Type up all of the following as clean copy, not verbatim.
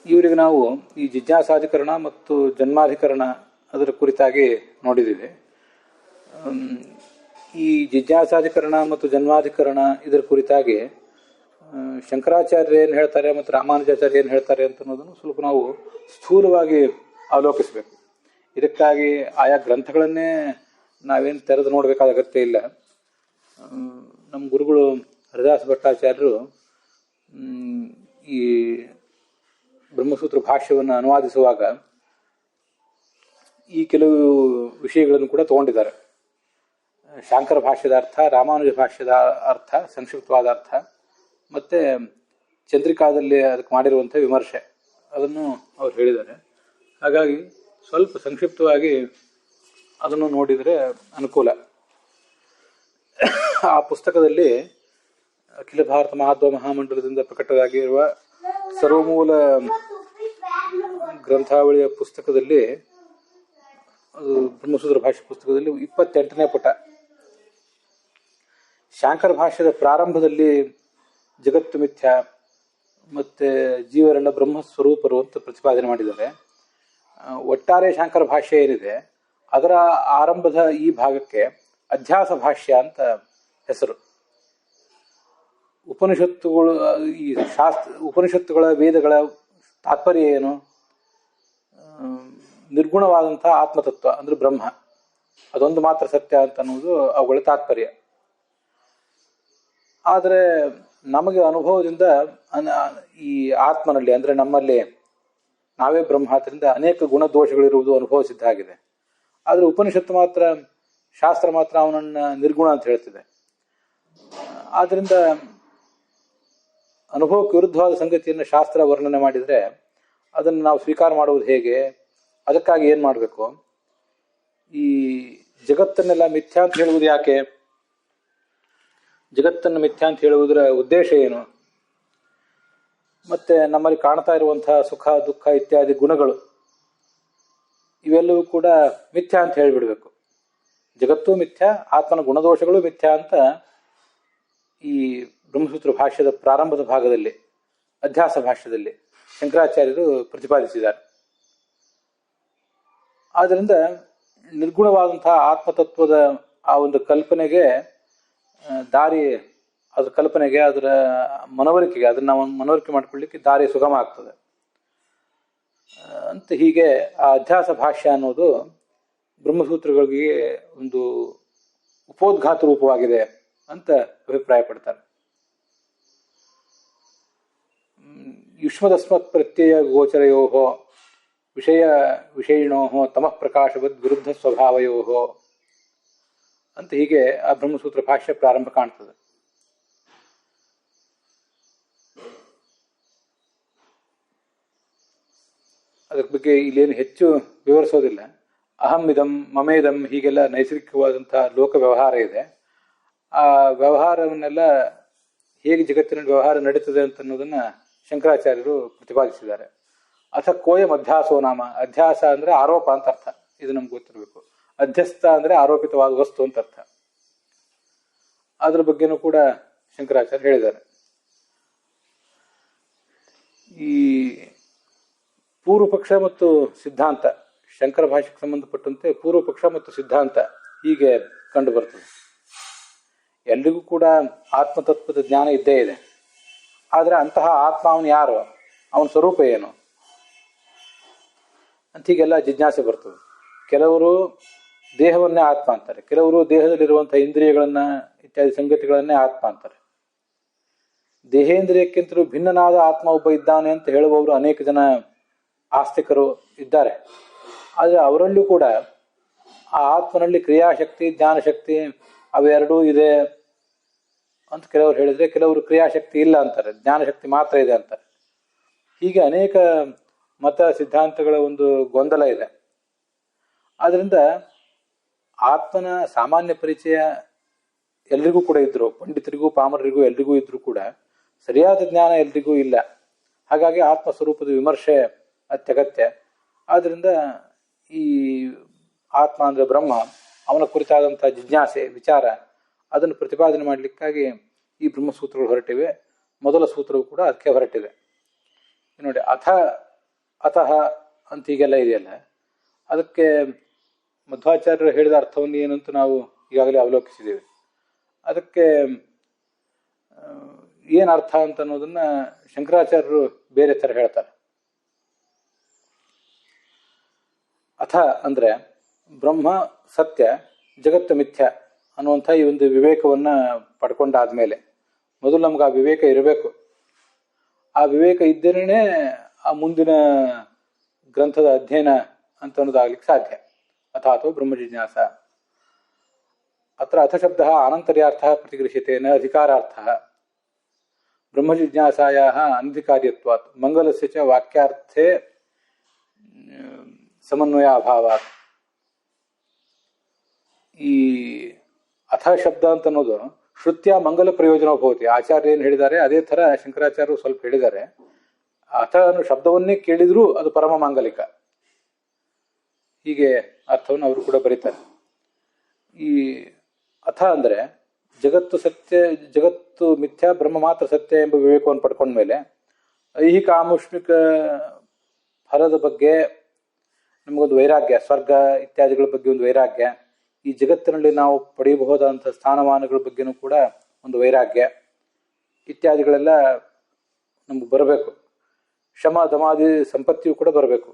ಇವರಿಗೆ ನಾವು ಈ ಜಿಜ್ಞಾಸಾಧಿಕರಣ ಮತ್ತು ಜನ್ಮಾಧಿಕರಣ ಅದರ ಕುರಿತಾಗಿ ನೋಡಿದ್ದೀವಿ. ಈ ಜಿಜ್ಞಾಸಾಧಿಕರಣ ಮತ್ತು ಜನ್ಮಾಧಿಕರಣ ಇದರ ಕುರಿತಾಗಿ ಶಂಕರಾಚಾರ್ಯ ಏನು ಹೇಳ್ತಾರೆ ಮತ್ತು ರಾಮಾನುಜಾಚಾರ್ಯ ಏನು ಹೇಳ್ತಾರೆ ಅಂತ ಅನ್ನೋದನ್ನು ಸ್ವಲ್ಪ ನಾವು ಸ್ಥೂಲವಾಗಿ ಅವಲೋಕಿಸಬೇಕು. ಇದಕ್ಕಾಗಿ ಆಯಾ ಗ್ರಂಥಗಳನ್ನೇ ನಾವೇನು ತೆರೆದು ನೋಡಬೇಕಾದ ಅಗತ್ಯ ಇಲ್ಲ. ನಮ್ಮ ಗುರುಗಳು ಹರಿದಾಸ ಭಟ್ಟಾಚಾರ್ಯರು ಈ ಬ್ರಹ್ಮಸೂತ್ರ ಭಾಷ್ಯವನ್ನು ಅನುವಾದಿಸುವಾಗ ಈ ಕೆಲವು ವಿಷಯಗಳನ್ನು ಕೂಡ ತಗೊಂಡಿದ್ದಾರೆ. ಶಾಂಕರ ಭಾಷ್ಯದ ಅರ್ಥ, ರಾಮಾನುಜ ಭಾಷ್ಯದ ಅರ್ಥ, ಸಂಕ್ಷಿಪ್ತವಾದ ಅರ್ಥ, ಮತ್ತು ಚಂದ್ರಿಕಾದಲ್ಲಿ ಅದಕ್ಕೆ ಮಾಡಿರುವಂಥ ವಿಮರ್ಶೆ ಅದನ್ನು ಅವ್ರು ಹೇಳಿದ್ದಾರೆ. ಹಾಗಾಗಿ ಸ್ವಲ್ಪ ಸಂಕ್ಷಿಪ್ತವಾಗಿ ಅದನ್ನು ನೋಡಿದರೆ ಅನುಕೂಲ. ಆ ಪುಸ್ತಕದಲ್ಲಿ ಅಖಿಲ ಭಾರತ ಮಹಾದ್ವ ಮಹಾಮಂಡಲದಿಂದ ಪ್ರಕಟವಾಗಿರುವ ಸರ್ವಮೂಲ ಗ್ರಂಥಾವಳಿಯ ಪುಸ್ತಕದಲ್ಲಿ, ಅದು ಬ್ರಹ್ಮಸೂತ್ರ ಭಾಷ್ಯ ಪುಸ್ತಕದಲ್ಲಿ 28ನೇ ಪುಟ, ಶಾಂಕರ ಭಾಷ್ಯದ ಪ್ರಾರಂಭದಲ್ಲಿ ಜಗತ್ತು ಮಿಥ್ಯ ಮತ್ತು ಜೀವರೆಲ್ಲ ಬ್ರಹ್ಮಸ್ವರೂಪರು ಅಂತ ಪ್ರತಿಪಾದನೆ ಮಾಡಿದ್ದಾರೆ. ಒಟ್ಟಾರೆ ಶಾಂಕರ ಭಾಷ್ಯ ಏನಿದೆ ಅದರ ಆರಂಭದ ಈ ಭಾಗಕ್ಕೆ ಅಧ್ಯಾಸ ಭಾಷ್ಯ ಅಂತ ಹೆಸರು. ಉಪನಿಷತ್ತುಗಳು, ಈ ಉಪನಿಷತ್ತುಗಳ ವೇದಗಳ ತಾತ್ಪರ್ಯ ಏನು? ನಿರ್ಗುಣವಾದಂತಹ ಆತ್ಮತತ್ವ ಅಂದ್ರೆ ಬ್ರಹ್ಮ, ಅದೊಂದು ಮಾತ್ರ ಸತ್ಯ ಅಂತ ಅನ್ನೋದು ಅವುಗಳ ತಾತ್ಪರ್ಯ. ಆದರೆ ನಮಗೆ ಅನುಭವದಿಂದ ಈ ಆತ್ಮನಲ್ಲಿ ಅಂದ್ರೆ ನಮ್ಮಲ್ಲಿ ನಾವೇ ಬ್ರಹ್ಮ, ಆದ್ದರಿಂದ ಅನೇಕ ಗುಣದೋಷಗಳಿರುವುದು ಅನುಭವ ಸಿದ್ಧ ಆಗಿದೆ. ಆದರೆ ಉಪನಿಷತ್ತು ಮಾತ್ರ, ಶಾಸ್ತ್ರ ಮಾತ್ರ ಅವನನ್ನ ನಿರ್ಗುಣ ಅಂತ ಹೇಳ್ತಿದೆ. ಆದ್ದರಿಂದ ಅನುಭವಕ್ಕೆ ವಿರುದ್ಧವಾದ ಸಂಗತಿಯನ್ನು ಶಾಸ್ತ್ರ ವರ್ಣನೆ ಮಾಡಿದರೆ ಅದನ್ನು ನಾವು ಸ್ವೀಕಾರ ಮಾಡುವುದು ಹೇಗೆ? ಅದಕ್ಕಾಗಿ ಏನು ಮಾಡಬೇಕು? ಈ ಜಗತ್ತನ್ನೆಲ್ಲ ಮಿಥ್ಯಾ ಅಂತ ಹೇಳುವುದು ಯಾಕೆ? ಜಗತ್ತನ್ನು ಮಿಥ್ಯಾ ಅಂತ ಹೇಳುವುದರ ಉದ್ದೇಶ ಏನು? ಮತ್ತೆ ನಮ್ಮಲ್ಲಿ ಕಾಣ್ತಾ ಇರುವಂತಹ ಸುಖ ದುಃಖ ಇತ್ಯಾದಿ ಗುಣಗಳು ಇವೆಲ್ಲವೂ ಕೂಡ ಮಿಥ್ಯಾ ಅಂತ ಹೇಳಿಬಿಡ್ಬೇಕು. ಜಗತ್ತು ಮಿಥ್ಯಾ, ಆತ್ಮನ ಗುಣದೋಷಗಳು ಮಿಥ್ಯಾ ಅಂತ ಈ ಬ್ರಹ್ಮಸೂತ್ರ ಭಾಷ್ಯದ ಪ್ರಾರಂಭದ ಭಾಗದಲ್ಲಿ ಅಧ್ಯಾಸ ಭಾಷ್ಯದಲ್ಲಿ ಶಂಕರಾಚಾರ್ಯರು ಪ್ರತಿಪಾದಿಸಿದ್ದಾರೆ. ಆದ್ದರಿಂದ ನಿರ್ಗುಣವಾದಂತಹ ಆತ್ಮತತ್ವದ ಆ ಒಂದು ಕಲ್ಪನೆಗೆ ದಾರಿ, ಅದ್ರ ಕಲ್ಪನೆಗೆ, ಅದರ ಮನವರಿಕೆಗೆ, ಅದನ್ನ ನಾವು ಮನವರಿಕೆ ಮಾಡಿಕೊಳ್ಳಿಕ್ಕೆ ದಾರಿ ಸುಗಮ ಆಗ್ತದೆ ಅಂತ. ಹೀಗೆ ಆ ಅಧ್ಯಾಸ ಭಾಷ್ಯ ಅನ್ನೋದು ಬ್ರಹ್ಮಸೂತ್ರಗಳಿಗೆ ಒಂದು ಉಪೋದ್ಘಾತ ರೂಪವಾಗಿದೆ ಅಂತ ಅಭಿಪ್ರಾಯ ಪಡ್ತಾರೆ. ಯುಷ್ಮದಸ್ಮತ್ ಪ್ರತ್ಯಯ ಗೋಚರಯೋ ವಿಷಯಿಣೋ ತಮಃ ಪ್ರಕಾಶವದ್ ವಿರುದ್ಧ ಸ್ವಭಾವಯೋ ಅಂತ ಹೀಗೆ ಆ ಬ್ರಹ್ಮಸೂತ್ರ ಭಾಷ್ಯ ಪ್ರಾರಂಭ ಕಾಣ್ತದೆ. ಅದರ ಬಗ್ಗೆ ಇಲ್ಲೇನು ಹೆಚ್ಚು ವಿವರಿಸೋದಿಲ್ಲ. ಅಹಂ ಮಮೇದಂ ಹೀಗೆಲ್ಲ ನೈಸರ್ಗಿಕವಾದಂತಹ ಲೋಕ ವ್ಯವಹಾರ ಇದೆ. ಆ ವ್ಯವಹಾರವನ್ನೆಲ್ಲ ಹೇಗೆ ಜಗತ್ತಿನಲ್ಲಿ ವ್ಯವಹಾರ ನಡೀತದೆ ಅಂತ ಅನ್ನೋದನ್ನ ಶಂಕರಾಚಾರ್ಯರು ಪ್ರತಿಪಾದಿಸಿದ್ದಾರೆ. ಅಥ ಕೋಯಂ ಅಧ್ಯಾಸೋ ನಾಮ. ಅಧ್ಯಾಸ ಅಂದ್ರೆ ಆರೋಪ ಅಂತ ಅರ್ಥ, ಇದು ನಮ್ಗೆ ಗೊತ್ತಿರಬೇಕು. ಅಧ್ಯಸ್ಥ ಅಂದ್ರೆ ಆರೋಪಿತವಾದ ವಸ್ತು ಅಂತ ಅರ್ಥ. ಅದ್ರ ಬಗ್ಗೆನೂ ಕೂಡ ಶಂಕರಾಚಾರ್ಯ ಹೇಳಿದ್ದಾರೆ. ಈ ಪೂರ್ವ ಪಕ್ಷ ಮತ್ತು ಸಿದ್ಧಾಂತ, ಶಂಕರ ಭಾಷೆಗೆ ಸಂಬಂಧಪಟ್ಟಂತೆ ಪೂರ್ವ ಪಕ್ಷ ಮತ್ತು ಸಿದ್ಧಾಂತ ಹೀಗೆ ಕಂಡು ಬರ್ತದೆ. ಎಲ್ರಿಗೂ ಕೂಡ ಆತ್ಮತತ್ವದ ಜ್ಞಾನ ಇದ್ದೇ ಇದೆ. ಆದರೆ ಅಂತಹ ಆತ್ಮ ಅವನು ಯಾರು, ಅವನ ಸ್ವರೂಪ ಏನು ಅಂತ ಹೀಗೆಲ್ಲ ಜಿಜ್ಞಾಸೆ ಬರ್ತದೆ. ಕೆಲವರು ದೇಹವನ್ನೇ ಆತ್ಮ ಅಂತಾರೆ, ಕೆಲವರು ದೇಹದಲ್ಲಿರುವಂತಹ ಇಂದ್ರಿಯಗಳನ್ನ ಇತ್ಯಾದಿ ಸಂಗತಿಗಳನ್ನೇ ಆತ್ಮ ಅಂತಾರೆ. ದೇಹೇಂದ್ರಿಯಕ್ಕಿಂತಲೂ ಭಿನ್ನನಾದ ಆತ್ಮ ಒಬ್ಬ ಇದ್ದಾನೆ ಅಂತ ಹೇಳುವವರು ಅನೇಕ ಜನ ಆಸ್ತಿಕರು ಇದ್ದಾರೆ. ಆದರೆ ಅವರಲ್ಲೂ ಕೂಡ ಆ ಆತ್ಮನಲ್ಲಿ ಕ್ರಿಯಾಶಕ್ತಿ ಜ್ಞಾನಶಕ್ತಿ ಅವೆರಡೂ ಇದೆ ಅಂತ ಕೆಲವರು ಹೇಳಿದ್ರೆ, ಕೆಲವರು ಕ್ರಿಯಾಶಕ್ತಿ ಇಲ್ಲ ಅಂತಾರೆ, ಜ್ಞಾನಶಕ್ತಿ ಮಾತ್ರ ಇದೆ ಅಂತಾರೆ. ಹೀಗೆ ಅನೇಕ ಮತ ಸಿದ್ಧಾಂತಗಳ ಒಂದು ಗೊಂದಲ ಇದೆ. ಆದ್ರಿಂದ ಆತ್ಮನ ಸಾಮಾನ್ಯ ಪರಿಚಯ ಎಲ್ರಿಗೂ ಕೂಡ ಇದ್ರು, ಪಂಡಿತರಿಗೂ ಪಾಮರರಿಗೂ ಎಲ್ರಿಗೂ ಇದ್ರೂ ಕೂಡ ಸರಿಯಾದ ಜ್ಞಾನ ಎಲ್ರಿಗೂ ಇಲ್ಲ. ಹಾಗಾಗಿ ಆತ್ಮ ಸ್ವರೂಪದ ವಿಮರ್ಶೆ ಅತ್ಯಗತ್ಯ. ಆದ್ರಿಂದ ಈ ಆತ್ಮ ಅಂದ್ರೆ ಬ್ರಹ್ಮ, ಅವನ ಕುರಿತಾದಂತಹ ಜಿಜ್ಞಾಸೆ ವಿಚಾರ ಅದನ್ನು ಪ್ರತಿಪಾದನೆ ಮಾಡಲಿಕ್ಕಾಗಿ ಈ ಬ್ರಹ್ಮಸೂತ್ರಗಳು ಹೊರಟಿವೆ. ಮೊದಲ ಸೂತ್ರವು ಕೂಡ ಅದಕ್ಕೆ ಹೊರಟಿದೆ. ನೋಡಿ, ಅಥ ಅತಃ ಅಂತ ಹೀಗೆಲ್ಲ ಇದೆಯಲ್ಲ, ಅದಕ್ಕೆ ಮಧ್ವಾಚಾರ್ಯರು ಹೇಳಿದ ಅರ್ಥವನ್ನು ಏನಂತೂ ನಾವು ಈಗಾಗಲೇ ಅವಲೋಕಿಸಿದ್ದೇವೆ. ಅದಕ್ಕೆ ಏನು ಅರ್ಥ ಅಂತ ಅನ್ನೋದನ್ನ ಶಂಕರಾಚಾರ್ಯರು ಬೇರೆ ಥರ ಹೇಳ್ತಾರೆ. ಅಥ ಅಂದರೆ ಬ್ರಹ್ಮ ಸತ್ಯ, ಜಗತ್ತು ಮಿಥ್ಯ ಅನ್ನುವಂಥ ಈ ಒಂದು ವಿವೇಕವನ್ನು ಪಡ್ಕೊಂಡಾದ್ಮೇಲೆ ಮೊದಲು ನಮ್ಗೆ ಆ ವಿವೇಕ ಇರಬೇಕು. ಆ ವಿವೇಕ ಇದ್ದೇನೆ ಆ ಮುಂದಿನ ಗ್ರಂಥದ ಅಧ್ಯಯನ ಅಂತ ಅನ್ನೋದಾಗ್ಲಿಕ್ಕೆ ಸಾಧ್ಯ. ಅಥಾತೋ ಬ್ರಹ್ಮ ಜಿಜ್ಞಾಸ. ಅತ್ರ ಅಥ ಶಬ್ದ ಅನಂತರ್ಯಾರ್ಥ ಪ್ರತಿಗೃಹ್ಯತೆ ನ ಅಧಿಕಾರಾರ್ಥ. ಬ್ರಹ್ಮ ಜಿಜ್ಞಾಸಾಯಾಃ ಅನಧಿಕಾರ್ಯತ್ವಾತ್ ಮಂಗಲಸ್ಯ ಚ ವಾಕ್ಯಾರ್ಥೇ ಸಮನ್ವಯ ಅಭಾವಾತ್. ಈ ಅಥ ಶಬ್ದ ಅಂತ ಅನ್ನೋದು ಶ್ರುತ್ಯ ಮಂಗಲ ಪ್ರಯೋಜನ ಭವತಿ. ಆಚಾರ್ಯ ಏನು ಹೇಳಿದ್ದಾರೆ ಅದೇ ಥರ ಶಂಕರಾಚಾರ್ಯರು ಸ್ವಲ್ಪ ಹೇಳಿದ್ದಾರೆ. ಅಥ ಅನ್ನೋ ಶಬ್ದವನ್ನೇ ಕೇಳಿದ್ರೂ ಅದು ಪರಮ ಮಾಂಗಲಿಕ. ಹೀಗೆ ಅರ್ಥವನ್ನು ಅವರು ಕೂಡ ಬರೀತಾರೆ. ಈ ಅಥ ಅಂದರೆ ಜಗತ್ತು ಸತ್ಯ, ಜಗತ್ತು ಮಿಥ್ಯ, ಬ್ರಹ್ಮ ಮಾತ್ರ ಸತ್ಯ ಎಂಬ ವಿವೇಕವನ್ನು ಪಡ್ಕೊಂಡ್ಮೇಲೆ ಐಹಿಕ ಆಮುಷ್ಮಿಕ ಫಲದ ಬಗ್ಗೆ ನಮಗೊಂದು ವೈರಾಗ್ಯ, ಸ್ವರ್ಗ ಇತ್ಯಾದಿಗಳ ಬಗ್ಗೆ ಒಂದು ವೈರಾಗ್ಯ, ಈ ಜಗತ್ತಿನಲ್ಲಿ ನಾವು ಪಡೆಯಬಹುದಾದಂಥ ಸ್ಥಾನಮಾನಗಳ ಬಗ್ಗೆನೂ ಕೂಡ ಒಂದು ವೈರಾಗ್ಯ ಇತ್ಯಾದಿಗಳೆಲ್ಲ ನಮ್ಗೆ ಬರಬೇಕು. ಶಮ ದಮಾದಿ ಸಂಪತ್ತಿಯೂ ಕೂಡ ಬರಬೇಕು.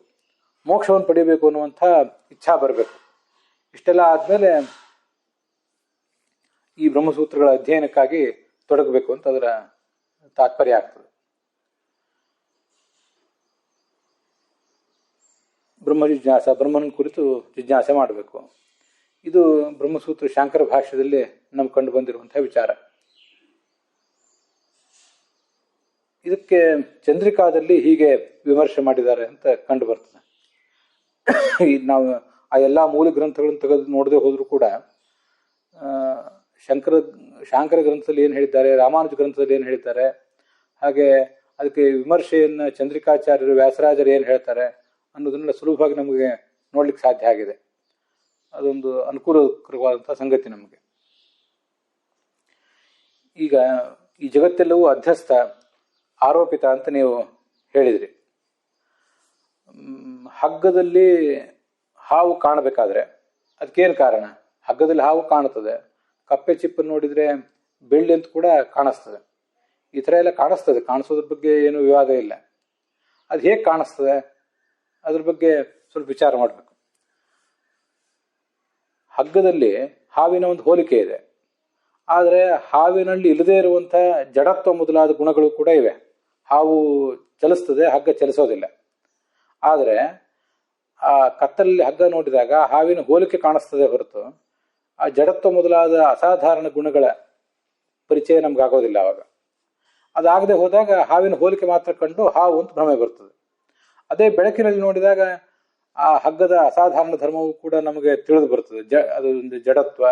ಮೋಕ್ಷವನ್ನು ಪಡೆಯಬೇಕು ಅನ್ನುವಂಥ ಇಚ್ಛಾ ಬರಬೇಕು. ಇಷ್ಟೆಲ್ಲ ಆದಮೇಲೆ ಈ ಬ್ರಹ್ಮಸೂತ್ರಗಳ ಅಧ್ಯಯನಕ್ಕಾಗಿ ತೊಡಗಬೇಕು ಅಂತ ಅದರ ತಾತ್ಪರ್ಯ ಆಗ್ತದೆ. ಬ್ರಹ್ಮ ಜಿಜ್ಞಾಸ, ಬ್ರಹ್ಮನ ಕುರಿತು ಜಿಜ್ಞಾಸೆ ಮಾಡಬೇಕು. ಇದು ಬ್ರಹ್ಮಸೂತ್ರ ಶಾಂಕರ ಭಾಷ್ಯದಲ್ಲಿ ನಮ್ಗೆ ಕಂಡು ಬಂದಿರುವಂತಹ ವಿಚಾರ. ಇದಕ್ಕೆ ಚಂದ್ರಿಕಾದಲ್ಲಿ ಹೀಗೆ ವಿಮರ್ಶೆ ಮಾಡಿದ್ದಾರೆ ಅಂತ ಕಂಡು ಬರ್ತದೆ. ನಾವು ಆ ಎಲ್ಲ ಮೂಲ ಗ್ರಂಥಗಳನ್ನು ತೆಗೆದು ನೋಡದೆ ಹೋದರೂ ಕೂಡ ಶಾಂಕರ ಗ್ರಂಥದಲ್ಲಿ ಏನು ಹೇಳಿದ್ದಾರೆ, ರಾಮಾನುಜ ಗ್ರಂಥದಲ್ಲಿ ಏನು ಹೇಳಿದ್ದಾರೆ, ಹಾಗೆ ಅದಕ್ಕೆ ವಿಮರ್ಶೆಯನ್ನು ಚಂದ್ರಿಕಾಚಾರ್ಯರು, ವ್ಯಾಸರಾಜರು ಏನು ಹೇಳ್ತಾರೆ ಅನ್ನೋದನ್ನೆಲ್ಲ ಸುಲಭವಾಗಿ ನಮಗೆ ನೋಡ್ಲಿಕ್ಕೆ ಸಾಧ್ಯ ಆಗಿದೆ. ಅದೊಂದು ಅನುಕೂಲಕರವಾದಂಥ ಸಂಗತಿ ನಮಗೆ. ಈಗ ಈ ಜಗತ್ತೆಲ್ಲವೂ ಅಧ್ಯಸ್ಥ, ಆರೋಪಿತ ಅಂತ ನೀವು ಹೇಳಿದ್ರಿ. ಹಗ್ಗದಲ್ಲಿ ಹಾವು ಕಾಣಬೇಕಾದ್ರೆ ಅದಕ್ಕೇನು ಕಾರಣ? ಹಗ್ಗದಲ್ಲಿ ಹಾವು ಕಾಣುತ್ತದೆ, ಕಪ್ಪೆ ಚಿಪ್ಪನ್ನು ನೋಡಿದರೆ ಬೆಳ್ಳಿ ಅಂತ ಕೂಡ ಕಾಣಿಸ್ತದೆ. ಈ ಥರ ಎಲ್ಲ ಕಾಣಿಸ್ತದೆ, ಕಾಣಿಸೋದ್ರ ಬಗ್ಗೆ ಏನು ವಿವಾದ ಇಲ್ಲ. ಅದು ಹೇಗೆ ಕಾಣಿಸ್ತದೆ ಅದ್ರ ಬಗ್ಗೆ ಸ್ವಲ್ಪ ವಿಚಾರ ಮಾಡಬೇಕು. ಹಗ್ಗದಲ್ಲಿ ಹಾವಿನ ಒಂದು ಹೋಲಿಕೆ ಇದೆ, ಆದರೆ ಹಾವಿನಲ್ಲಿ ಇಲ್ಲದೇ ಇರುವಂಥ ಜಡತ್ವ ಮೊದಲಾದ ಗುಣಗಳು ಕೂಡ ಇವೆ. ಹಾವು ಚಲಿಸ್ತದೆ, ಹಗ್ಗ ಚಲಿಸೋದಿಲ್ಲ. ಆದರೆ ಆ ಕತ್ತಲಲ್ಲಿ ಹಗ್ಗ ನೋಡಿದಾಗ ಹಾವಿನ ಹೋಲಿಕೆ ಕಾಣಿಸ್ತದೆ ಹೊರತು ಆ ಜಡತ್ವ ಮೊದಲಾದ ಅಸಾಧಾರಣ ಗುಣಗಳ ಪರಿಚಯ ನಮ್ಗಾಗೋದಿಲ್ಲ. ಅವಾಗ ಅದಾಗದೆ ಹೋದಾಗ ಹಾವಿನ ಹೋಲಿಕೆ ಮಾತ್ರ ಕಂಡು ಹಾವು ಅಂತ ಭ್ರಮೆ ಬರ್ತದೆ. ಅದೇ ಬೆಳಕಿನಲ್ಲಿ ನೋಡಿದಾಗ ಆ ಹಗ್ಗದ ಅಸಾಧಾರಣ ಧರ್ಮವು ಕೂಡ ನಮಗೆ ತಿಳಿದು ಬರ್ತದೆ. ಅದೊಂದು ಜಡತ್ವ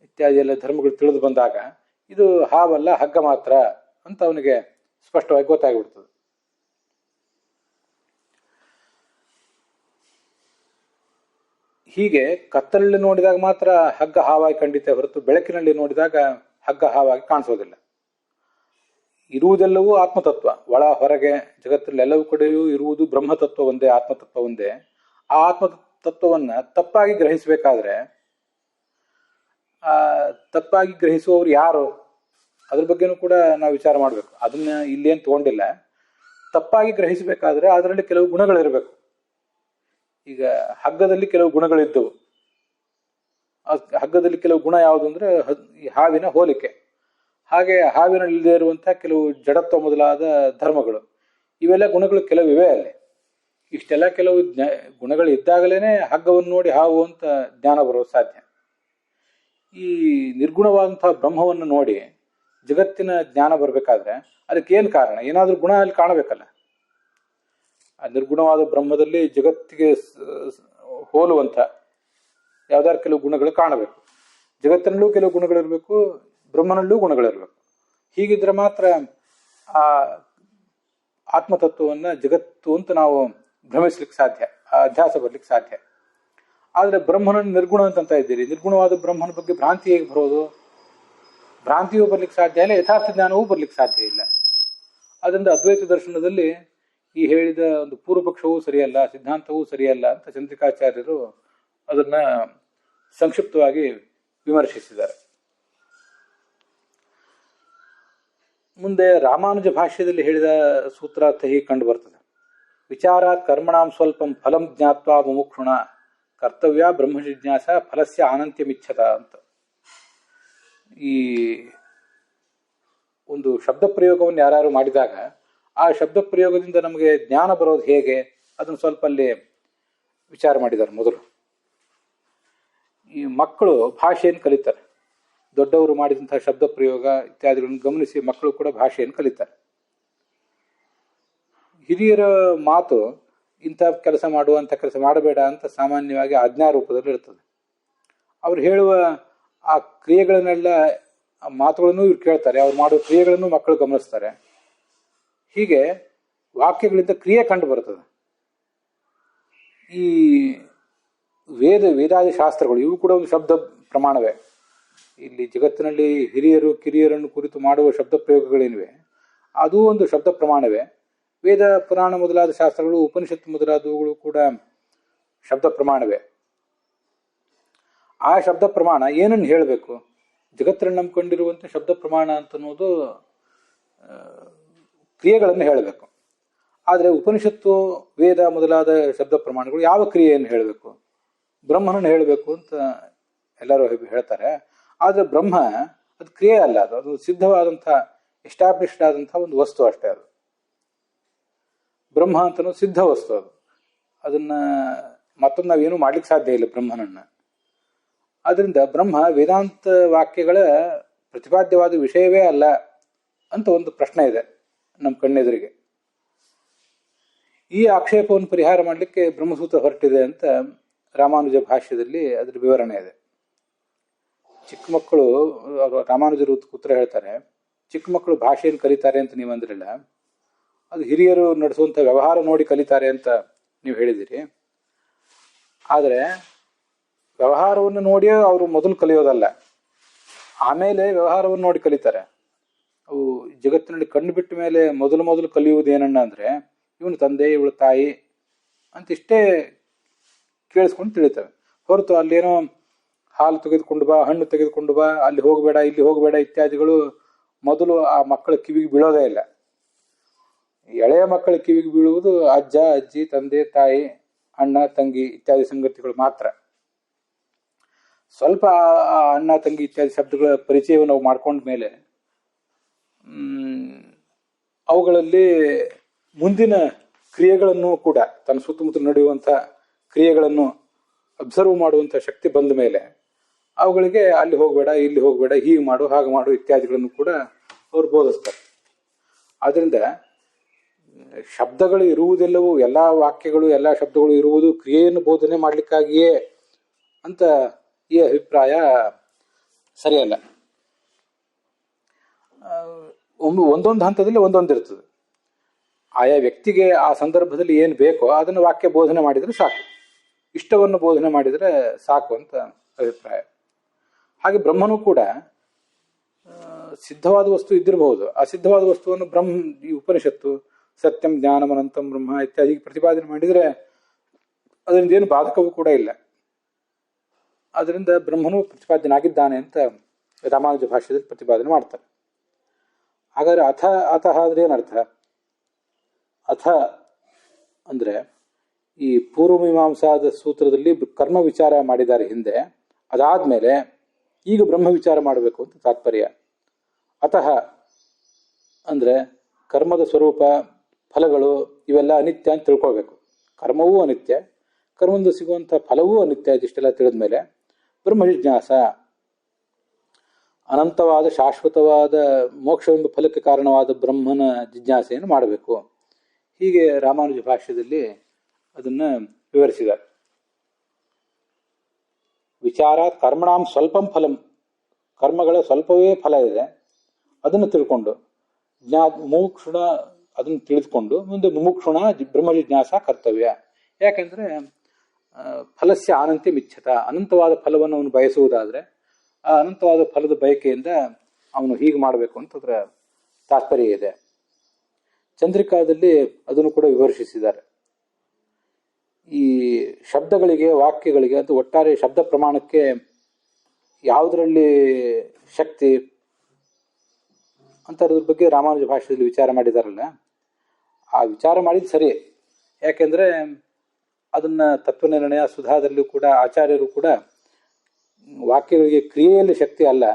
ಇತ್ಯಾದಿ ಎಲ್ಲ ಧರ್ಮಗಳು ತಿಳಿದು ಬಂದಾಗ ಇದು ಹಾವಲ್ಲ, ಹಗ್ಗ ಮಾತ್ರ ಅಂತ ಅವನಿಗೆ ಸ್ಪಷ್ಟವಾಗಿ ಗೊತ್ತಾಗಿಬಿಡ್ತದೆ. ಹೀಗೆ ಕತ್ತಲಲ್ಲಿ ನೋಡಿದಾಗ ಮಾತ್ರ ಹಗ್ಗ ಹಾವಾಗಿ ಕಂಡಿತೆ ಹೊರತು ಬೆಳಕಿನಲ್ಲಿ ನೋಡಿದಾಗ ಹಗ್ಗ ಹಾವಾಗಿ ಕಾಣಿಸೋದಿಲ್ಲ. ಇರುವುದೆಲ್ಲವೂ ಆತ್ಮತತ್ವ, ಒಳ ಹೊರಗೆ ಜಗತ್ತಲ್ಲಿ ಎಲ್ಲವೂ ಕಡೆಯೂ ಇರುವುದು ಬ್ರಹ್ಮತತ್ವ ಒಂದೇ, ಆತ್ಮತತ್ವ ಒಂದೇ. ಆ ಆತ್ಮತತ್ವವನ್ನು ತಪ್ಪಾಗಿ ಗ್ರಹಿಸಬೇಕಾದ್ರೆ ತಪ್ಪಾಗಿ ಗ್ರಹಿಸುವವರು ಯಾರು ಅದ್ರ ಬಗ್ಗೆನೂ ಕೂಡ ನಾವು ವಿಚಾರ ಮಾಡಬೇಕು. ಅದನ್ನ ಇಲ್ಲೇನು ತಗೊಂಡಿಲ್ಲ. ತಪ್ಪಾಗಿ ಗ್ರಹಿಸಬೇಕಾದ್ರೆ ಅದರಲ್ಲಿ ಕೆಲವು ಗುಣಗಳಿರಬೇಕು. ಈಗ ಹಗ್ಗದಲ್ಲಿ ಕೆಲವು ಗುಣಗಳಿದ್ದವು. ಹಗ್ಗದಲ್ಲಿ ಕೆಲವು ಗುಣ ಯಾವುದು ಅಂದರೆ ಈ ಹಾವಿನ ಹೋಲಿಕೆ, ಹಾಗೆ ಹಾವಿನಲ್ಲಿಲ್ಲದೆ ಇರುವಂಥ ಕೆಲವು ಜಡತ್ವ ಮೊದಲಾದ ಧರ್ಮಗಳು, ಇವೆಲ್ಲ ಗುಣಗಳು ಕೆಲವಿವೆ ಅಲ್ಲಿ. ಇಷ್ಟೆಲ್ಲ ಕೆಲವು ಗುಣಗಳು ಇದ್ದಾಗಲೇ ಹಗ್ಗವನ್ನು ನೋಡಿ ಹಾವು ಅಂತ ಜ್ಞಾನ ಬರೋದು ಸಾಧ್ಯ. ಈ ನಿರ್ಗುಣವಾದಂಥ ಬ್ರಹ್ಮವನ್ನು ನೋಡಿ ಜಗತ್ತಿನ ಜ್ಞಾನ ಬರಬೇಕಾದ್ರೆ ಅದಕ್ಕೇನು ಕಾರಣ? ಏನಾದರೂ ಗುಣ ಅಲ್ಲಿ ಕಾಣಬೇಕಲ್ಲ. ಆ ನಿರ್ಗುಣವಾದ ಬ್ರಹ್ಮದಲ್ಲಿ ಜಗತ್ತಿಗೆ ಹೋಲುವಂಥ ಯಾವ್ದಾದ್ರು ಕೆಲವು ಗುಣಗಳು ಕಾಣಬೇಕು. ಜಗತ್ತಿನಲ್ಲೂ ಕೆಲವು ಗುಣಗಳಿರಬೇಕು, ಬ್ರಹ್ಮನಲ್ಲೂ ಗುಣಗಳಿರಬೇಕು. ಹೀಗಿದ್ರೆ ಮಾತ್ರ ಆ ಆತ್ಮತತ್ವವನ್ನು ಜಗತ್ತು ಅಂತ ನಾವು ಭ್ರಮಿಸ್ಲಿಕ್ಕೆ ಸಾಧ್ಯ, ಆ ಅಧ್ಯಾಸ ಬರ್ಲಿಕ್ಕೆ ಸಾಧ್ಯ. ಆದರೆ ಬ್ರಹ್ಮನನ್ನು ನಿರ್ಗುಣ ಅಂತ ಇದ್ದೀರಿ. ನಿರ್ಗುಣವಾದ ಬ್ರಹ್ಮನ ಬಗ್ಗೆ ಭ್ರಾಂತಿ ಹೇಗೆ ಬರೋದು? ಭ್ರಾಂತಿಯೂ ಬರ್ಲಿಕ್ಕೆ ಸಾಧ್ಯ ಇಲ್ಲ, ಯಥಾರ್ಥ ಜ್ಞಾನವೂ ಬರ್ಲಿಕ್ಕೆ ಸಾಧ್ಯ ಇಲ್ಲ. ಅದರಿಂದ ಅದ್ವೈತ ದರ್ಶನದಲ್ಲಿ ಈ ಹೇಳಿದ ಒಂದು ಪೂರ್ವಪಕ್ಷವೂ ಸರಿಯಲ್ಲ, ಸಿದ್ಧಾಂತವೂ ಸರಿಯಲ್ಲ ಅಂತ ಚಂದ್ರಿಕಾಚಾರ್ಯರು ಅದನ್ನ ಸಂಕ್ಷಿಪ್ತವಾಗಿ ವಿಮರ್ಶಿಸಿದ್ದಾರೆ. ಮುಂದೆ ರಾಮಾನುಜ ಭಾಷ್ಯದಲ್ಲಿ ಹೇಳಿದ ಸೂತ್ರಾರ್ಥ ಹೀಗೆ ಕಂಡು ಬರ್ತದೆ. ವಿಚಾರಾತ್ ಕರ್ಮಣಾಂ ಸ್ವಲ್ಪಂ ಫಲಂ ಜ್ಞಾತ್ವಾ ಮುಮುಕ್ಷುಣ ಕರ್ತವ್ಯ ಬ್ರಹ್ಮ ಜಿಜ್ಞಾಸ ಫಲಸ್ಯ ಅನಂತ್ಯಮಿಚ್ಛತ ಅಂತ. ಈ ಒಂದು ಶಬ್ದ ಪ್ರಯೋಗವನ್ನು ಯಾರು ಮಾಡಿದಾಗ ಆ ಶಬ್ದ ಪ್ರಯೋಗದಿಂದ ನಮಗೆ ಜ್ಞಾನ ಬರೋದು ಹೇಗೆ ಅದನ್ನು ಸ್ವಲ್ಪ ಅಲ್ಲಿ ವಿಚಾರ ಮಾಡಿದ್ದಾರೆ. ಮೊದಲು ಈ ಮಕ್ಕಳು ಭಾಷೆಯನ್ನು ಕಲಿತಾರೆ, ದೊಡ್ಡವರು ಮಾಡಿದಂತಹ ಶಬ್ದ ಪ್ರಯೋಗ ಇತ್ಯಾದಿಗಳನ್ನು ಗಮನಿಸಿ ಮಕ್ಕಳು ಕೂಡ ಭಾಷೆಯನ್ನು ಕಲಿತಾರೆ. ಹಿರಿಯರ ಮಾತು ಇಂಥ ಕೆಲಸ ಮಾಡುವಂಥ ಕೆಲಸ ಮಾಡಬೇಡ ಅಂತ ಸಾಮಾನ್ಯವಾಗಿ ಆಜ್ಞಾ ರೂಪದಲ್ಲಿ ಇರ್ತದೆ. ಅವ್ರು ಹೇಳುವ ಆ ಕ್ರಿಯೆಗಳನ್ನೆಲ್ಲ ಆ ಮಾತುಗಳನ್ನು ಇವ್ರು ಕೇಳ್ತಾರೆ, ಅವ್ರು ಮಾಡುವ ಕ್ರಿಯೆಗಳನ್ನು ಮಕ್ಕಳು ಗಮನಿಸ್ತಾರೆ. ಹೀಗೆ ವಾಕ್ಯಗಳಿಂದ ಕ್ರಿಯೆ ಕಂಡು ಬರ್ತದೆ. ಈ ವೇದಾದಿ ಶಾಸ್ತ್ರಗಳು ಇವು ಕೂಡ ಒಂದು ಶಬ್ದ ಪ್ರಮಾಣವೇ. ಇಲ್ಲಿ ಜಗತ್ತಿನಲ್ಲಿ ಹಿರಿಯರು ಕಿರಿಯರನ್ನು ಕುರಿತು ಮಾಡುವ ಶಬ್ದ ಪ್ರಯೋಗಗಳೇನಿವೆ ಅದೂ ಒಂದು ಶಬ್ದ ಪ್ರಮಾಣವೇ. ವೇದ ಪುರಾಣ ಮೊದಲಾದ ಶಾಸ್ತ್ರಗಳು, ಉಪನಿಷತ್ತು ಮೊದಲಾದವುಗಳು ಕೂಡ ಶಬ್ದ ಪ್ರಮಾಣವೇ. ಆ ಶಬ್ದ ಪ್ರಮಾಣ ಏನನ್ನು ಹೇಳಬೇಕು? ಜಗತ್ತನ್ನು ನಂಬಿಕೊಂಡಿರುವಂಥ ಶಬ್ದ ಪ್ರಮಾಣ ಅಂತನ್ನೋದು ಕ್ರಿಯೆಗಳನ್ನು ಹೇಳಬೇಕು. ಆದರೆ ಉಪನಿಷತ್ತು, ವೇದ ಮೊದಲಾದ ಶಬ್ದ ಪ್ರಮಾಣಗಳು ಯಾವ ಕ್ರಿಯೆಯನ್ನು ಹೇಳಬೇಕು? ಬ್ರಹ್ಮನನ್ನು ಹೇಳಬೇಕು ಅಂತ ಎಲ್ಲರೂ ಹೇಳ್ತಾರೆ. ಆದರೆ ಬ್ರಹ್ಮ ಅದು ಕ್ರಿಯೆ ಅಲ್ಲ, ಅದು ಸಿದ್ಧವಾದಂಥ ಎಸ್ಟಾಬ್ಲಿಷ್ಡ್ ಆದಂಥ ಒಂದು ವಸ್ತು ಅಷ್ಟೇ. ಅದು ಬ್ರಹ್ಮ ಅಂತನೂ ಸಿದ್ಧ ವಸ್ತು. ಅದನ್ನ ಮತ್ತೊಂದು ನಾವೇನು ಮಾಡ್ಲಿಕ್ಕೆ ಸಾಧ್ಯ ಇಲ್ಲ ಬ್ರಹ್ಮನನ್ನ. ಆದ್ರಿಂದ ಬ್ರಹ್ಮ ವೇದಾಂತ ವಾಕ್ಯಗಳ ಪ್ರತಿಪಾದ್ಯವಾದ ವಿಷಯವೇ ಅಲ್ಲ ಅಂತ ಒಂದು ಪ್ರಶ್ನೆ ಇದೆ ನಮ್ಮ ಕಣ್ಣೆದುರಿಗೆ. ಈ ಆಕ್ಷೇಪವನ್ನು ಪರಿಹಾರ ಮಾಡಲಿಕ್ಕೆ ಬ್ರಹ್ಮಸೂತ್ರ ಹೊರಟಿದೆ ಅಂತ ರಾಮಾನುಜ ಭಾಷ್ಯದಲ್ಲಿ ಅದರ ವಿವರಣೆ ಇದೆ. ಚಿಕ್ಕ ಮಕ್ಕಳು, ರಾಮಾನುಜರು ಉತ್ತರ ಹೇಳ್ತಾರೆ, ಚಿಕ್ಕ ಮಕ್ಕಳು ಭಾಷೆಯನ್ನು ಕಲಿತಾರೆ ಅಂತ ನೀವು ಅಂದ್ರಲ್ಲ, ಅದು ಹಿರಿಯರು ನಡೆಸುವಂಥ ವ್ಯವಹಾರ ನೋಡಿ ಕಲಿತಾರೆ ಅಂತ ನೀವು ಹೇಳಿದಿರಿ. ಆದರೆ ವ್ಯವಹಾರವನ್ನು ನೋಡಿಯೇ ಅವರು ಮೊದಲು ಕಲಿಯೋದಲ್ಲ, ಆಮೇಲೆ ವ್ಯವಹಾರವನ್ನು ನೋಡಿ ಕಲಿತಾರೆ. ಅವು ಜಗತ್ತಿನಲ್ಲಿ ಕಣ್ಣು ಬಿಟ್ಟ ಮೇಲೆ ಮೊದಲು ಕಲಿಯುವುದು ಏನನ್ನ ಅಂದರೆ ಇವನು ತಂದೆ ಇವಳು ತಾಯಿ ಅಂತ ಇಷ್ಟೇ ಕೇಳಿಸ್ಕೊಂಡು ತಿಳಿತವೆ. ಹೊರತು ಅಲ್ಲೇನೋ ಹಾಲು ತೆಗೆದುಕೊಂಡು ಬಾ, ಹಣ್ಣು ತೆಗೆದುಕೊಂಡು ಬಾ, ಅಲ್ಲಿ ಹೋಗಬೇಡ, ಇಲ್ಲಿ ಹೋಗಬೇಡ ಇತ್ಯಾದಿಗಳು ಮೊದಲು ಆ ಮಕ್ಕಳ ಕಿವಿಗೆ ಬೀಳೋದೇ ಇಲ್ಲ. ಎಳೆಯ ಮಕ್ಕಳ ಕಿವಿಗೆ ಬೀಳುವುದು ಅಜ್ಜ ಅಜ್ಜಿ, ತಂದೆ ತಾಯಿ, ಅಣ್ಣ ತಂಗಿ ಇತ್ಯಾದಿ ಸಂಗತಿಗಳು ಮಾತ್ರ. ಸ್ವಲ್ಪ ಆ ಅಣ್ಣ ತಂಗಿ ಇತ್ಯಾದಿ ಶಬ್ದಗಳ ಪರಿಚಯವನ್ನು ನಾವು ಮಾಡ್ಕೊಂಡ ಮೇಲೆ ಅವುಗಳಲ್ಲಿ ಮುಂದಿನ ಕ್ರಿಯೆಗಳನ್ನು ಕೂಡ, ತನ್ನ ಸುತ್ತಮುತ್ತ ನಡೆಯುವಂಥ ಕ್ರಿಯೆಗಳನ್ನು ಅಬ್ಸರ್ವ್ ಮಾಡುವಂಥ ಶಕ್ತಿ ಬಂದ ಮೇಲೆ ಅವುಗಳಿಗೆ ಅಲ್ಲಿ ಹೋಗಬೇಡ, ಇಲ್ಲಿ ಹೋಗಬೇಡ, ಹೀಗೆ ಮಾಡು, ಹಾಗೆ ಮಾಡು ಇತ್ಯಾದಿಗಳನ್ನು ಕೂಡ ಅವರು ಬೋಧಿಸ್ತಾರೆ. ಆದ್ದರಿಂದ ಶಬ್ದಗಳು ಇರುವುದೆಲ್ಲವೂ, ಎಲ್ಲ ವಾಕ್ಯಗಳು, ಎಲ್ಲ ಶಬ್ದಗಳು ಇರುವುದು ಕ್ರಿಯೆಯನ್ನು ಬೋಧನೆ ಮಾಡಲಿಕ್ಕಾಗಿಯೇ ಅಂತ ಈ ಅಭಿಪ್ರಾಯ ಸರಿಯಲ್ಲ. ಒಂದೊಂದು ಹಂತದಲ್ಲಿ ಒಂದೊಂದಿರ್ತದೆ. ಆಯಾ ವ್ಯಕ್ತಿಗೆ ಆ ಸಂದರ್ಭದಲ್ಲಿ ಏನು ಬೇಕೋ ಅದನ್ನು ವಾಕ್ಯ ಬೋಧನೆ ಮಾಡಿದರೆ ಸಾಕು, ಇಷ್ಟವನ್ನು ಬೋಧನೆ ಮಾಡಿದರೆ ಸಾಕು ಅಂತ ಅಭಿಪ್ರಾಯ. ಹಾಗೆ ಬ್ರಹ್ಮನೂ ಕೂಡ ಸಿದ್ಧವಾದ ವಸ್ತು ಇದ್ದಿರಬಹುದು. ಆ ಸಿದ್ಧವಾದ ವಸ್ತುವನ್ನು ಈ ಉಪನಿಷತ್ತು ಸತ್ಯಂ ಜ್ಞಾನಂ ಅನಂತಂ ಬ್ರಹ್ಮ ಇತ್ಯಾದಿ ಪ್ರತಿಪಾದನೆ ಮಾಡಿದರೆ ಅದರಿಂದ ಏನು ಬಾಧಕವೂ ಕೂಡ ಇಲ್ಲ. ಅದರಿಂದ ಬ್ರಹ್ಮನು ಪ್ರತಿಪಾದನಾಗಿದ್ದಾನೆ ಅಂತ ರಾಮಾನುಜ ಭಾಷ್ಯದಲ್ಲಿ ಪ್ರತಿಪಾದನೆ ಮಾಡ್ತಾರೆ. ಹಾಗಾದ್ರೆ ಅತಃ ಅಂದ್ರೆ ಏನರ್ಥ? ಅಥ ಅಂದ್ರೆ ಈ ಪೂರ್ವಮೀಮಾಂಸಾದ ಸೂತ್ರದಲ್ಲಿ ಕರ್ಮ ವಿಚಾರ ಮಾಡಿದ್ದಾರೆ ಹಿಂದೆ, ಅದಾದ್ಮೇಲೆ ಈಗ ಬ್ರಹ್ಮ ವಿಚಾರ ಮಾಡಬೇಕು ಅಂತ ತಾತ್ಪರ್ಯ. ಅತಃ ಅಂದ್ರೆ ಕರ್ಮದ ಸ್ವರೂಪ, ಫಲಗಳು ಇವೆಲ್ಲ ಅನಿತ್ಯ ಅಂತ ತಿಳ್ಕೊಳ್ಬೇಕು. ಕರ್ಮವೂ ಅನಿತ್ಯ, ಕರ್ಮದಿಂದ ಸಿಗುವಂಥ ಫಲವೂ ಅನಿತ್ಯ. ಇದಿಷ್ಟೆಲ್ಲ ತಿಳಿದ ಮೇಲೆ ಬ್ರಹ್ಮ ಜಿಜ್ಞಾಸ, ಅನಂತವಾದ ಶಾಶ್ವತವಾದ ಮೋಕ್ಷವೆಂಬ ಫಲಕ್ಕೆ ಕಾರಣವಾದ ಬ್ರಹ್ಮನ ಜಿಜ್ಞಾಸೆಯನ್ನು ಮಾಡಬೇಕು. ಹೀಗೆ ರಾಮಾನುಜ ಭಾಷ್ಯದಲ್ಲಿ ಅದನ್ನ ವಿವರಿಸಿದ್ದಾರೆ. ವಿಚಾರಾತ್ ಕರ್ಮಣಾಂ ಸ್ವಲ್ಪಂ ಫಲಂ, ಕರ್ಮಗಳ ಸ್ವಲ್ಪವೇ ಫಲ ಇದೆ, ಅದನ್ನು ತಿಳ್ಕೊಂಡು ಮುಮುಕ್ಷುಣ ಅದನ್ನು ತಿಳಿದುಕೊಂಡು ಮುಂದೆ ಮುಮುಕ್ಷುಣ ಬ್ರಹ್ಮ ಜಿಜ್ಞಾಸ ಕರ್ತವ್ಯ. ಯಾಕೆಂದ್ರೆ ಫಲಸ್ಯ ಅನಂತ್ಯ ಮಿಚ್ಛತ, ಅನಂತವಾದ ಫಲವನ್ನು ಅವನು ಬಯಸುವುದಾದ್ರೆ ಆ ಅನಂತವಾದ ಫಲದ ಬಯಕೆಯಿಂದ ಅವನು ಹೀಗೆ ಮಾಡಬೇಕು ಅಂತ ಅದರ ತಾತ್ಪರ್ಯ ಇದೆ. ಚಂದ್ರಿಕಾದಲ್ಲಿ ಅದನ್ನು ಕೂಡ ವಿಮರ್ಶಿಸಿದ್ದಾರೆ. ಈ ಶಬ್ದಗಳಿಗೆ, ವಾಕ್ಯಗಳಿಗೆ ಅಂತ ಒಟ್ಟಾರೆ ಶಬ್ದ ಪ್ರಮಾಣಕ್ಕೆ ಯಾವುದರಲ್ಲಿ ಶಕ್ತಿ ಅಂತ ಅದ್ರ ಬಗ್ಗೆ ರಾಮಾನುಜ ಭಾಷೆಯಲ್ಲಿ ವಿಚಾರ ಮಾಡಿದಾರಲ್ಲ, ಆ ವಿಚಾರ ಮಾಡಿದ್ದು ಸರಿ. ಯಾಕೆಂದರೆ ಅದನ್ನು ತತ್ವನಿರ್ಣಯ ಸುಧಾದಲ್ಲೂ ಕೂಡ ಆಚಾರ್ಯರು ಕೂಡ ವಾಕ್ಯಗಳಿಗೆ ಕ್ರಿಯೆಯಲ್ಲಿ ಶಕ್ತಿ ಅಲ್ಲ,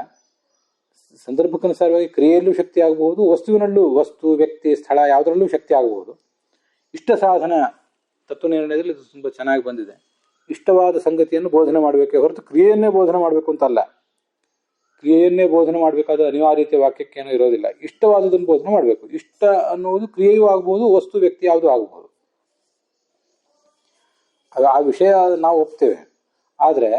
ಸಂದರ್ಭಕ್ಕನುಸಾರವಾಗಿ ಕ್ರಿಯೆಯಲ್ಲೂ ಶಕ್ತಿ ಆಗಬಹುದು, ವಸ್ತುವಿನಲ್ಲೂ, ವಸ್ತು, ವ್ಯಕ್ತಿ, ಸ್ಥಳ ಯಾವುದರಲ್ಲೂ ಶಕ್ತಿ ಆಗಬಹುದು. ಇಷ್ಟ ಸಾಧನ ತತ್ವನಿರ್ಣಯದಲ್ಲಿ ಇದು ತುಂಬ ಚೆನ್ನಾಗಿ ಬಂದಿದೆ. ಇಷ್ಟವಾದ ಸಂಗತಿಯನ್ನು ಬೋಧನೆ ಮಾಡಬೇಕೇ ಹೊರತು ಕ್ರಿಯೆಯನ್ನೇ ಬೋಧನೆ ಮಾಡಬೇಕು ಅಂತಲ್ಲ. ಕ್ರಿಯೆಯನ್ನೇ ಬೋಧನೆ ಮಾಡಬೇಕಾದ ಅನಿವಾರ್ಯತೆ ವಾಕ್ಯಕ್ಕೇನೂ ಇರೋದಿಲ್ಲ. ಇಷ್ಟವಾದದನ್ನು ಬೋಧನೆ ಮಾಡಬೇಕು. ಇಷ್ಟ ಅನ್ನುವುದು ಕ್ರಿಯೆಯೂ ಆಗ್ಬೋದು, ವಸ್ತು, ವ್ಯಕ್ತಿ ಯಾವುದೂ ಆಗಬಹುದು. ಆ ವಿಷಯ ನಾವು ಒಪ್ತೇವೆ. ಆದರೆ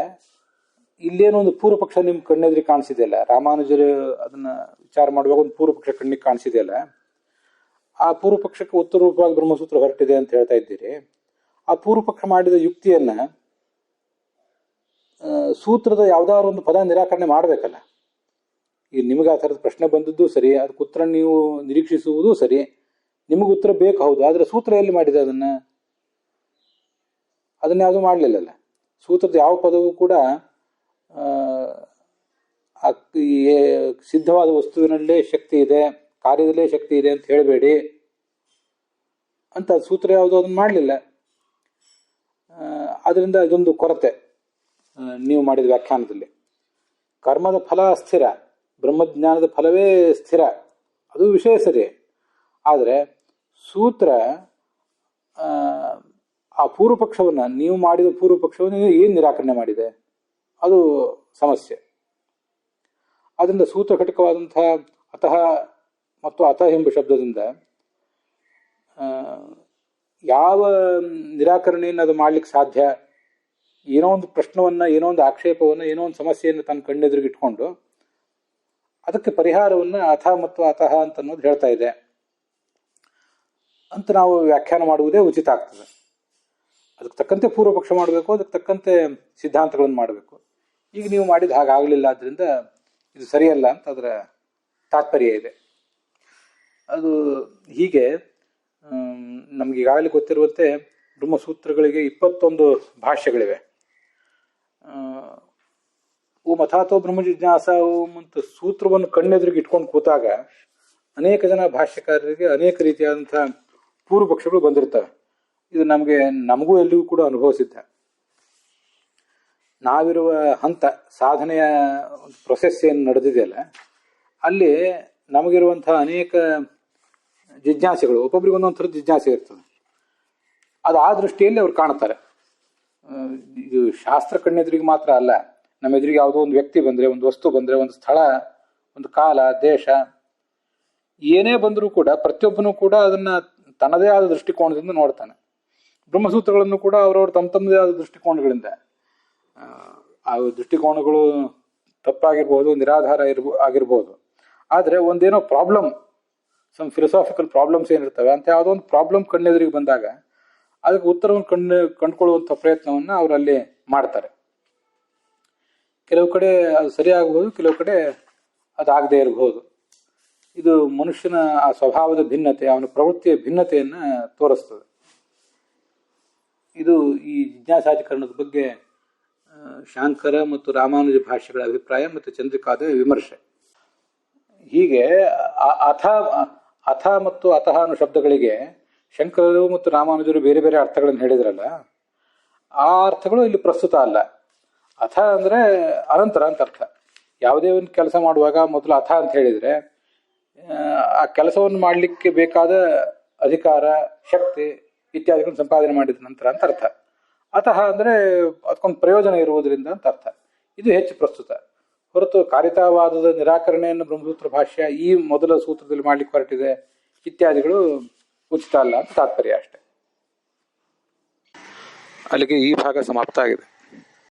ಇಲ್ಲೇನೋ ಒಂದು ಪೂರ್ವ ಪಕ್ಷ ನಿಮ್ಮ ಕಣ್ಣೆದ್ರಿಗೆ ಕಾಣಿಸಿದೆಯಲ್ಲ, ರಾಮಾನುಜರು ಅದನ್ನ ವಿಚಾರ ಮಾಡುವಾಗ ಒಂದು ಪೂರ್ವ ಪಕ್ಷ ಕಣ್ಣಿಗೆ ಕಾಣಿಸಿದೆಯಲ್ಲ, ಆ ಪೂರ್ವ ಪಕ್ಷಕ್ಕೆ ಉತ್ತರ ರೂಪವಾಗಿ ಬ್ರಹ್ಮಸೂತ್ರ ಹೊರಟಿದೆ ಅಂತ ಹೇಳ್ತಾ ಇದ್ದೀರಿ. ಆ ಪೂರ್ವ ಪಕ್ಷ ಮಾಡಿದ ಯುಕ್ತಿಯನ್ನ ಸೂತ್ರದ ಯಾವ್ದಾದ್ರು ಒಂದು ಪದ ನಿರಾಕರಣೆ ಮಾಡಬೇಕಲ್ಲ. ಈಗ ನಿಮಗೆ ಆ ಥರದ ಪ್ರಶ್ನೆ ಬಂದದ್ದು ಸರಿ, ಅದಕ್ಕೆ ಉತ್ತರ ನೀವು ನಿರೀಕ್ಷಿಸುವುದು ಸರಿ, ನಿಮಗೆ ಉತ್ತರ ಬೇಕು, ಹೌದು. ಆದರೆ ಸೂತ್ರ ಎಲ್ಲಿ ಮಾಡಿದೆ ಅದನ್ನ ಯಾವುದು ಮಾಡಲಿಲ್ಲಲ್ಲ. ಸೂತ್ರದ ಯಾವ ಪದವೂ ಕೂಡ ಸಿದ್ಧವಾದ ವಸ್ತುವಿನಲ್ಲೇ ಶಕ್ತಿ ಇದೆ, ಕಾರ್ಯದಲ್ಲೇ ಶಕ್ತಿ ಇದೆ ಅಂತ ಹೇಳಬೇಡಿ ಅಂತ ಸೂತ್ರ ಯಾವುದು ಅದನ್ನು ಮಾಡಲಿಲ್ಲ. ಆದ್ದರಿಂದ ಇದೊಂದು ಕೊರತೆ ನೀವು ಮಾಡಿದ ವ್ಯಾಖ್ಯಾನದಲ್ಲಿ. ಕರ್ಮದ ಫಲ ಸ್ಥಿರ, ಬ್ರಹ್ಮಜ್ಞಾನದ ಫಲವೇ ಸ್ಥಿರ, ಅದು ವಿಷಯ ಸರಿ. ಆದರೆ ಸೂತ್ರ ಆ ಪೂರ್ವ ಪಕ್ಷವನ್ನು, ನೀವು ಮಾಡಿದ ಪೂರ್ವ ಪಕ್ಷವನ್ನು ಏನು ನಿರಾಕರಣೆ ಮಾಡಿದೆ, ಅದು ಸಮಸ್ಯೆ. ಆದ್ದರಿಂದ ಸೂತ್ರ ಘಟಕವಾದಂತಹ ಅತಃ ಮತ್ತು ಅತಃ ಎಂಬ ಶಬ್ದದಿಂದ ಯಾವ ನಿರಾಕರಣೆಯನ್ನು ಅದು ಮಾಡ್ಲಿಕ್ಕೆ ಸಾಧ್ಯ, ಏನೋ ಒಂದು ಪ್ರಶ್ನವನ್ನು, ಏನೋ ಒಂದು ಆಕ್ಷೇಪವನ್ನು, ಏನೋ ಒಂದು ಸಮಸ್ಯೆಯನ್ನು ತನ್ನ ಕಣ್ಣೆದುರಿಗೆ ಇಟ್ಕೊಂಡು ಅದಕ್ಕೆ ಪರಿಹಾರವನ್ನು ಅಥ ಮತ್ತು ಅತಃ ಅಂತ ಅನ್ನೋದು ಹೇಳ್ತಾ ಇದೆ ಅಂತ ನಾವು ವ್ಯಾಖ್ಯಾನ ಮಾಡುವುದೇ ಉಚಿತ ಆಗ್ತದೆ. ಅದಕ್ಕೆ ತಕ್ಕಂತೆ ಪೂರ್ವ ಪಕ್ಷ ಮಾಡಬೇಕು, ಅದಕ್ಕೆ ತಕ್ಕಂತೆ ಸಿದ್ಧಾಂತಗಳನ್ನು ಮಾಡಬೇಕು. ಈಗ ನೀವು ಮಾಡಿದ ಹಾಗಾಗಲಿಲ್ಲ, ಆದ್ದರಿಂದ ಇದು ಸರಿಯಲ್ಲ ಅಂತ ಅದರ ತಾತ್ಪರ್ಯ ಇದೆ. ಅದು ಹೀಗೆ ನಮ್ಗೆ ಈಗಾಗಲೇ ಗೊತ್ತಿರುವಂತೆ ಬ್ರಹ್ಮಸೂತ್ರಗಳಿಗೆ 21 ಭಾಷ್ಯಗಳಿವೆ. ಓಂ ಅಥಾತೋ ಬ್ರಹ್ಮ ಜಿಜ್ಞಾಸ ಓಂ ಅಂತ ಸೂತ್ರವನ್ನು ಕಣ್ಣೆದುರಿಗೆ ಇಟ್ಕೊಂಡು ಕೂತಾಗ ಅನೇಕ ಜನ ಭಾಷ್ಯಕಾರರಿಗೆ ಅನೇಕ ರೀತಿಯಾದಂಥ ಪೂರ್ವ ಪಕ್ಷಗಳು ಬಂದಿರ್ತವೆ. ಇದು ನಮಗೂ ಎಲ್ಲಿಗೂ ಕೂಡ ಅನುಭವಿಸಿದ್ದ. ನಾವಿರುವ ಹಂತ, ಸಾಧನೆಯ ಪ್ರೊಸೆಸ್ ಏನು ನಡೆದಿದೆಯಲ್ಲ, ಅಲ್ಲಿ ನಮಗಿರುವಂತಹ ಅನೇಕ ಜಿಜ್ಞಾಸೆಗಳು, ಒಬ್ಬೊಬ್ರಿಗೊಂದೊಂದು ಥರದ ಜಿಜ್ಞಾಸೆ ಇರ್ತದೆ. ಅದು ಆ ದೃಷ್ಟಿಯಲ್ಲಿ ಅವ್ರು ಕಾಣ್ತಾರೆ. ಇದು ಶಾಸ್ತ್ರ ಕಣ್ಣೆದುರಿಗೆ ಮಾತ್ರ ಅಲ್ಲ, ನಮ್ಮ ಎದುರಿಗೆ ಯಾವುದೋ ಒಂದು ವ್ಯಕ್ತಿ ಬಂದರೆ, ಒಂದು ವಸ್ತು ಬಂದರೆ, ಒಂದು ಸ್ಥಳ, ಒಂದು ಕಾಲ, ದೇಶ, ಏನೇ ಬಂದರೂ ಕೂಡ ಪ್ರತಿಯೊಬ್ಬನೂ ಕೂಡ ಅದನ್ನು ತನ್ನದೇ ಆದ ದೃಷ್ಟಿಕೋನದಿಂದ ನೋಡ್ತಾನೆ. ಬ್ರಹ್ಮಸೂತ್ರಗಳನ್ನು ಕೂಡ ಅವರವರು ತಮ್ಮದೇ ಆದ ದೃಷ್ಟಿಕೋನಗಳಿಂದ, ಆ ದೃಷ್ಟಿಕೋನಗಳು ತಪ್ಪಾಗಿರ್ಬೋದು, ನಿರಾಧಾರ ಆಗಿರ್ಬೋದು. ಆದರೆ ಒಂದೇನೋ ಪ್ರಾಬ್ಲಮ್, ಸಮ್ ಫಿಲಸಾಫಿಕಲ್ ಪ್ರಾಬ್ಲಮ್ಸ್ ಏನಿರ್ತವೆ ಅಂತ ಯಾವುದೋ ಒಂದು ಪ್ರಾಬ್ಲಮ್ ಕಣ್ಣೆದುರಿಗೆ ಬಂದಾಗ ಅದಕ್ಕೆ ಉತ್ತರವನ್ನು ಕಂಡುಕೊಳ್ಳುವಂಥ ಪ್ರಯತ್ನವನ್ನು ಅವರಲ್ಲಿ ಮಾಡ್ತಾರೆ. ಕೆಲವು ಕಡೆ ಅದು ಸರಿಯಾಗಬಹುದು, ಕೆಲವು ಕಡೆ ಅದಾಗದೇ ಇರಬಹುದು. ಇದು ಮನುಷ್ಯನ ಆ ಸ್ವಭಾವದ ಭಿನ್ನತೆ, ಅವನ ಪ್ರವೃತ್ತಿಯ ಭಿನ್ನತೆಯನ್ನು ತೋರಿಸ್ತದೆ. ಇದು ಈ ಜಿಜ್ಞಾಸಾಧಿಕರಣದ ಬಗ್ಗೆ ಶಾಂಕರ ಮತ್ತು ರಾಮಾನುಜ ಭಾಷ್ಯಗಳ ಅಭಿಪ್ರಾಯ ಮತ್ತು ಚಂದ್ರಿಕಾದ ವಿಮರ್ಶೆ. ಹೀಗೆ ಅಥ ಮತ್ತು ಅತಃ ಅನ್ನೋ ಶಬ್ದಗಳಿಗೆ ಶಂಕರರು ಮತ್ತು ರಾಮಾನುಜರು ಬೇರೆ ಬೇರೆ ಅರ್ಥಗಳನ್ನು ಹೇಳಿದ್ರಲ್ಲ, ಆ ಅರ್ಥಗಳು ಇಲ್ಲಿ ಪ್ರಸ್ತುತ ಅಲ್ಲ. ಅಥ ಅಂದರೆ ಅನಂತರ ಅಂತ ಅರ್ಥ. ಯಾವುದೇ ಒಂದು ಕೆಲಸ ಮಾಡುವಾಗ ಮೊದಲು ಅಥ ಅಂತ ಹೇಳಿದರೆ ಆ ಕೆಲಸವನ್ನು ಮಾಡಲಿಕ್ಕೆ ಬೇಕಾದ ಅಧಿಕಾರ, ಶಕ್ತಿ ಇತ್ಯಾದಿಗಳನ್ನು ಸಂಪಾದನೆ ಮಾಡಿದ ನಂತರ ಅಂತ ಅರ್ಥ. ಅತಃ ಅಂದರೆ ಅದಕ್ಕೊಂದು ಪ್ರಯೋಜನ ಇರುವುದರಿಂದ ಅಂತ ಅರ್ಥ. ಇದು ಹೆಚ್ಚು ಪ್ರಸ್ತುತ. ಹೊರತು ಕಾರಿತಾವಾದದ ನಿರಾಕರಣೆಯನ್ನು ಬ್ರಹ್ಮಸೂತ್ರ ಭಾಷ್ಯ ಈ ಮೊದಲ ಸೂತ್ರದಲ್ಲಿ ಮಾಡಲಿಕ್ಕೆ ಹೊರಟಿದೆ ಇತ್ಯಾದಿಗಳು ಉಚಿತ ಅಲ್ಲ ಅಂತ ತಾತ್ಪರ್ಯ ಅಷ್ಟೆ. ಅಲ್ಲಿಗೆ ಈ ಭಾಗ ಸಮಾಪ್ತ ಆಗಿದೆ.